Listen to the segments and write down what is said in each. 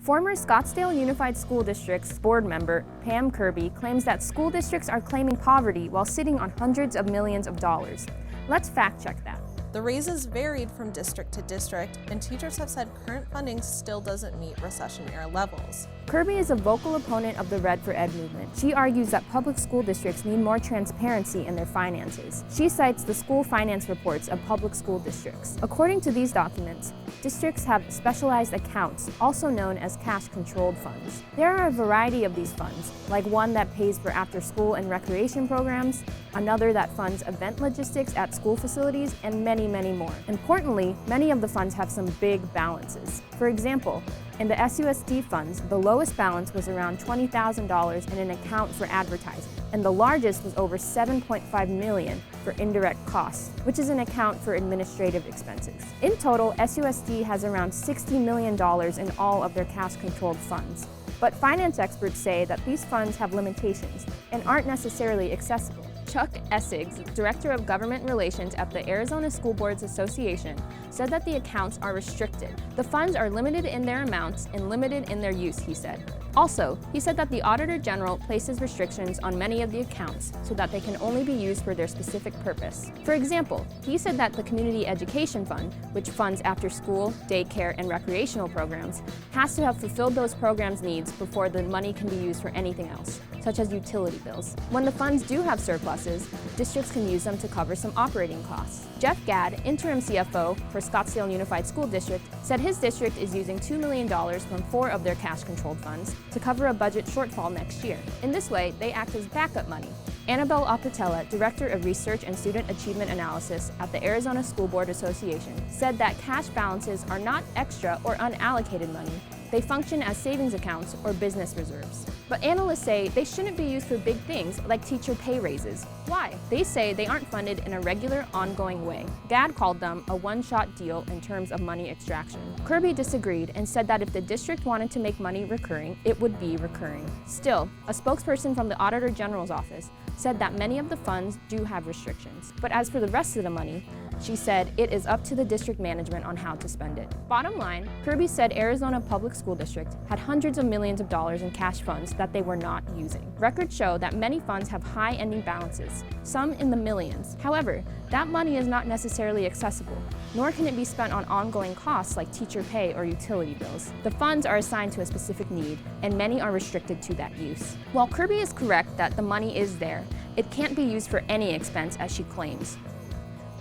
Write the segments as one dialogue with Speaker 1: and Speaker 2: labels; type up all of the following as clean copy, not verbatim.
Speaker 1: Former Scottsdale Unified School District's board member, Pam Kirby, claims that school districts are claiming poverty while sitting on hundreds of millions of dollars. Let's fact check that.
Speaker 2: The raises varied from district to district, and teachers have said current funding still doesn't meet recession-era levels.
Speaker 1: Kirby is a vocal opponent of the Red for Ed movement. She argues that public school districts need more transparency in their finances. She cites the school finance reports of public school districts. According to these documents, districts have specialized accounts, also known as cash-controlled funds. There are a variety of these funds, like one that pays for after-school and recreation programs, another that funds event logistics at school facilities, and many more. Importantly, many of the funds have some big balances. For example, in the SUSD funds, the lowest balance was around $20,000 in an account for advertising, and the largest was over $7.5 million for indirect costs, which is an account for administrative expenses. In total, SUSD has around $60 million in all of their cash-controlled funds. But finance experts say that these funds have limitations and aren't necessarily accessible. Chuck Essig's, Director of Government Relations at the Arizona School Boards Association, said that the accounts are restricted. The funds are limited in their amounts and limited in their use, he said. Also, he said that the Auditor General places restrictions on many of the accounts so that they can only be used for their specific purpose. For example, he said that the Community Education Fund, which funds after-school, daycare, and recreational programs, has to have fulfilled those programs' needs before the money can be used for anything else, such as utility bills. When the funds do have surpluses, districts can use them to cover some operating costs. Jeff Gadd, interim CFO for Scottsdale Unified School District, said his district is using $2 million from 4 of their cash-controlled funds to cover a budget shortfall next year. In this way, they act as backup money. Annabelle Opatella, Director of Research and Student Achievement Analysis at the Arizona School Board Association, said that cash balances are not extra or unallocated money. They function as savings accounts or business reserves. But analysts say they shouldn't be used for big things like teacher pay raises. Why? They say they aren't funded in a regular, ongoing way. Gadd called them a one-shot deal in terms of money extraction. Kirby disagreed and said that if the district wanted to make money recurring, it would be recurring. Still, a spokesperson from the Auditor General's office said that many of the funds do have restrictions. But as for the rest of the money, she said it is up to the district management on how to spend it. Bottom line, Kirby said Arizona Public School District had hundreds of millions of dollars in cash funds that they were not using. Records show that many funds have high ending balances, some in the millions. However, that money is not necessarily accessible, nor can it be spent on ongoing costs like teacher pay or utility bills. The funds are assigned to a specific need, and many are restricted to that use. While Kirby is correct that the money is there, it can't be used for any expense as she claims.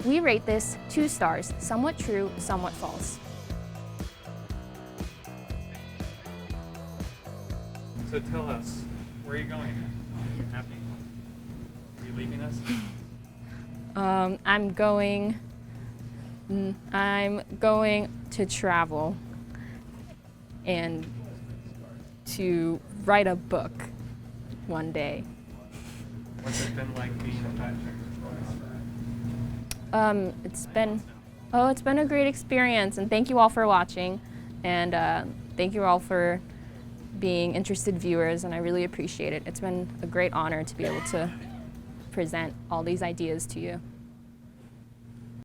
Speaker 1: We rate this 2 stars, somewhat true, somewhat false.
Speaker 3: So tell us, where are you going? Are you happy? Are you leaving us?
Speaker 1: I'm going to travel and to write a book one day.
Speaker 3: What's it been like being a pageant?
Speaker 1: It's been a great experience, and thank you all for watching, and thank you all for being interested viewers, and I really appreciate it. It's been a great honor to be able to present all these ideas to you.